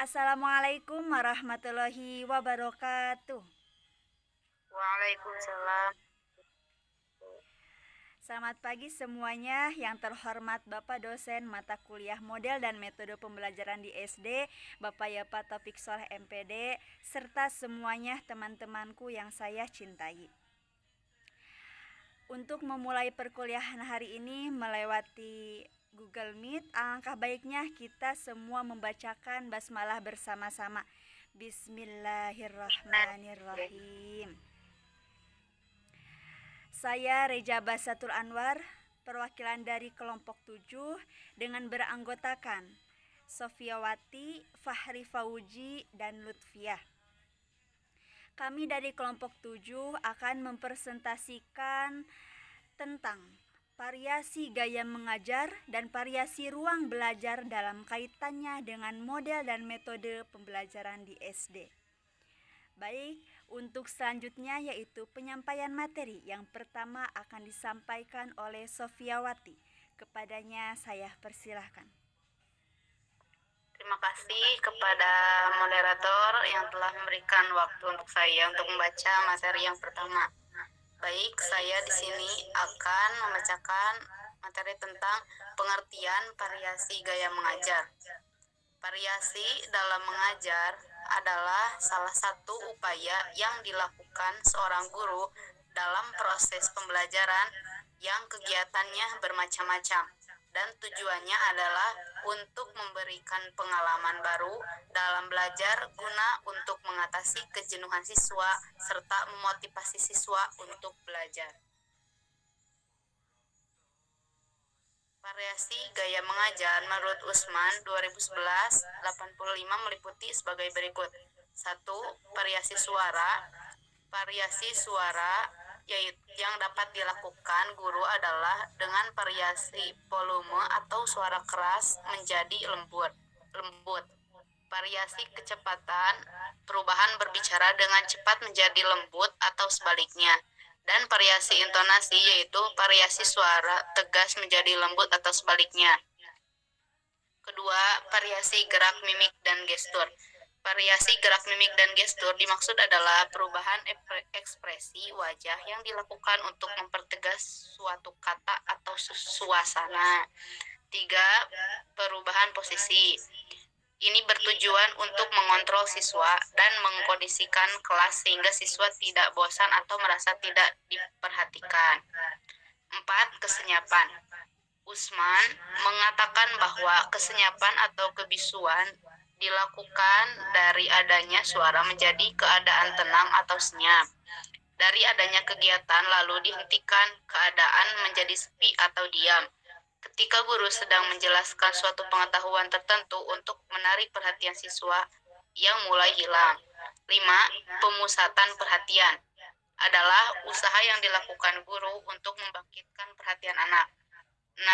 Assalamualaikum warahmatullahi wabarakatuh. Waalaikumsalam. Selamat pagi semuanya. Yang terhormat Bapak dosen mata kuliah model dan metode pembelajaran di SD, Bapak Yapa Taufik Soleh MPD, serta semuanya teman-temanku yang saya cintai. Untuk memulai perkuliahan hari ini melewati Google Meet, alangkah baiknya kita semua membacakan basmalah bersama-sama. Bismillahirrahmanirrahim. Saya Reja Basatul Anwar, perwakilan dari kelompok 7 dengan beranggotakan Sofiawati, Fahri Fauji, dan Lutfiah. Kami dari kelompok 7 akan mempresentasikan tentang variasi gaya mengajar dan variasi ruang belajar dalam kaitannya dengan model dan metode pembelajaran di SD. Baik, untuk selanjutnya yaitu penyampaian materi. Yang pertama akan disampaikan oleh Sofiawati. Kepadanya saya persilahkan. Terima kasih kepada moderator yang telah memberikan waktu untuk saya untuk membaca materi yang pertama. Baik, saya di sini akan membacakan materi tentang pengertian variasi gaya mengajar. Variasi dalam mengajar adalah salah satu upaya yang dilakukan seorang guru dalam proses pembelajaran yang kegiatannya bermacam-macam dan tujuannya adalah untuk memberikan pengalaman baru dalam belajar guna untuk mengatasi kejenuhan siswa serta memotivasi siswa untuk belajar. Variasi gaya mengajar menurut Usman 2011-85 meliputi sebagai berikut. 1. Variasi suara. Variasi suara yang dapat dilakukan guru adalah dengan variasi volume atau suara keras menjadi lembut. Variasi kecepatan, perubahan berbicara dengan cepat menjadi lembut atau sebaliknya. Dan variasi intonasi yaitu variasi suara tegas menjadi lembut atau sebaliknya. Kedua, variasi gerak mimik dan gestur. Variasi gerak mimik dan gestur dimaksud adalah perubahan ekspresi wajah yang dilakukan untuk mempertegas suatu kata atau suasana. 3. Perubahan posisi. Ini bertujuan untuk mengontrol siswa dan mengkondisikan kelas sehingga siswa tidak bosan atau merasa tidak diperhatikan. 4. Kesenyapan. Usman mengatakan bahwa kesenyapan atau kebisuan dilakukan dari adanya suara menjadi keadaan tenang atau senyap. Dari adanya kegiatan lalu dihentikan keadaan menjadi sepi atau diam. Ketika guru sedang menjelaskan suatu pengetahuan tertentu untuk menarik perhatian siswa yang mulai hilang. 5. Pemusatan perhatian adalah usaha yang dilakukan guru untuk membangkitkan perhatian anak. 6.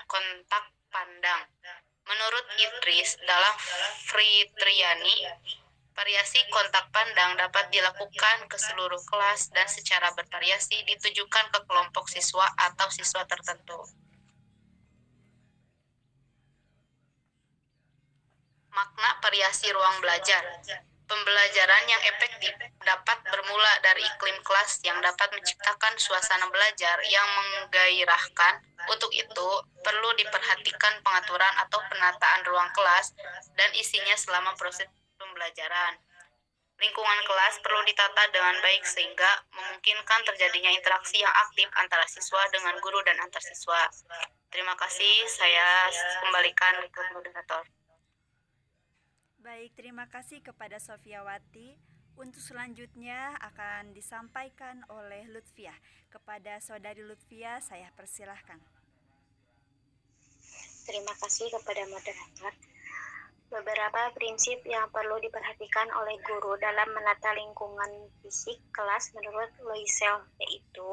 Kontak pandang. Menurut Idris dalam Fritriani, variasi kontak pandang dapat dilakukan ke seluruh kelas dan secara bervariasi ditujukan ke kelompok siswa atau siswa tertentu. Makna variasi ruang belajar. Pembelajaran yang efektif dapat bermula dari iklim kelas yang dapat menciptakan suasana belajar yang menggairahkan. Untuk itu, perlu diperhatikan pengaturan atau penataan ruang kelas dan isinya selama proses pembelajaran. Lingkungan kelas perlu ditata dengan baik sehingga memungkinkan terjadinya interaksi yang aktif antara siswa dengan guru dan antar siswa. Terima kasih, saya kembalikan ke moderator. Baik, terima kasih kepada Sofiawati. Untuk selanjutnya akan disampaikan oleh Lutfiah. Kepada saudari Lutfiah saya persilahkan. Terima kasih kepada moderator. Beberapa prinsip yang perlu diperhatikan oleh guru dalam menata lingkungan fisik kelas menurut Loisel yaitu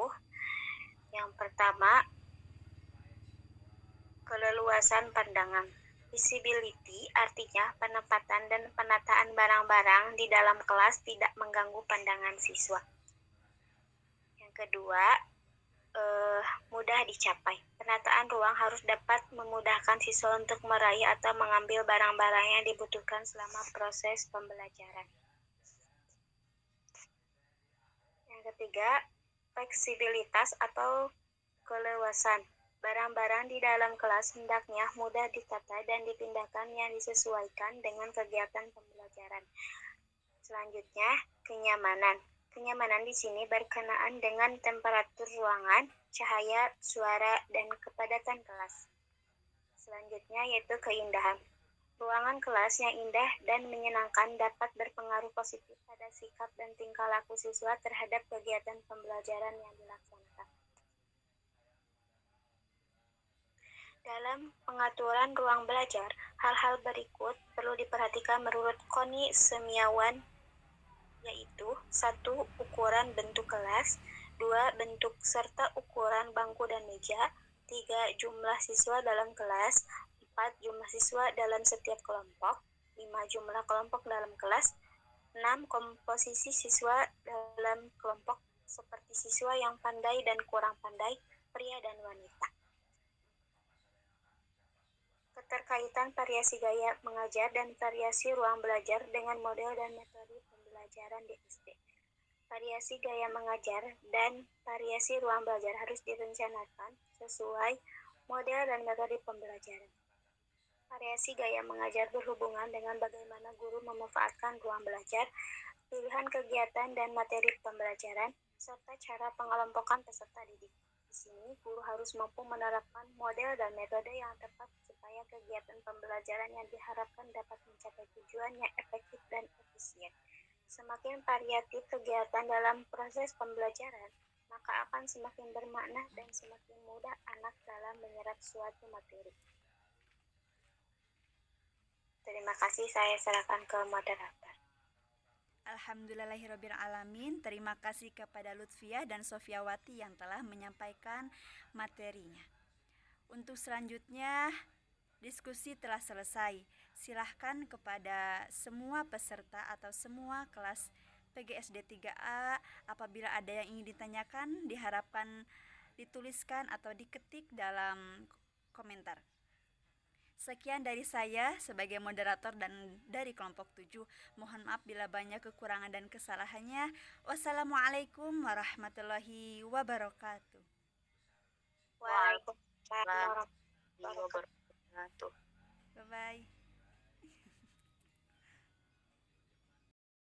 yang pertama, keleluasan pandangan. Visibility artinya penempatan dan penataan barang-barang di dalam kelas tidak mengganggu pandangan siswa. Yang kedua, mudah dicapai. Penataan ruang harus dapat memudahkan siswa untuk meraih atau mengambil barang-barang yang dibutuhkan selama proses pembelajaran. Yang ketiga, fleksibilitas atau keleluasan. Barang-barang di dalam kelas hendaknya mudah ditata dan dipindahkan yang disesuaikan dengan kegiatan pembelajaran. Selanjutnya, kenyamanan. Kenyamanan di sini berkenaan dengan temperatur ruangan, cahaya, suara, dan kepadatan kelas. Selanjutnya yaitu keindahan. Ruangan kelas yang indah dan menyenangkan dapat berpengaruh positif pada sikap dan tingkah laku siswa terhadap kegiatan pembelajaran yang dilaksanakan. Dalam pengaturan ruang belajar, hal-hal berikut perlu diperhatikan menurut Koni Semiawan, yaitu 1. Ukuran bentuk kelas, 2. Bentuk serta ukuran bangku dan meja, 3. Jumlah siswa dalam kelas, 4. Jumlah siswa dalam setiap kelompok, 5. Jumlah kelompok dalam kelas, 6. Komposisi siswa dalam kelompok seperti siswa yang pandai dan kurang pandai, pria dan wanita. Keterkaitan variasi gaya mengajar dan variasi ruang belajar dengan model dan metode pembelajaran di SD. Variasi gaya mengajar dan variasi ruang belajar harus direncanakan sesuai model dan metode pembelajaran. Variasi gaya mengajar berhubungan dengan bagaimana guru memanfaatkan ruang belajar, pilihan kegiatan dan materi pembelajaran, serta cara pengelompokan peserta didik. Di sini, guru harus mampu menerapkan model dan metode yang tepat supaya kegiatan pembelajaran yang diharapkan dapat mencapai tujuan yang efektif dan efisien. Semakin variatif kegiatan dalam proses pembelajaran, maka akan semakin bermakna dan semakin mudah anak dalam menyerap suatu materi. Terima kasih, saya serahkan ke moderator. Alhamdulillahirrabbilalamin. Terima kasih kepada Lutfiah dan Sofiawati yang telah menyampaikan materinya. Untuk selanjutnya, diskusi telah selesai. Silahkan kepada semua peserta atau semua kelas PGSD 3A, apabila ada yang ingin ditanyakan, diharapkan dituliskan atau diketik dalam komentar. Sekian dari saya sebagai moderator dan dari kelompok 7. Mohon maaf bila banyak kekurangan dan kesalahannya. Wassalamualaikum warahmatullahi wabarakatuh. Waalaikumsalam warahmatullahi wabarakatuh. Wabarakatuh. Bye-bye.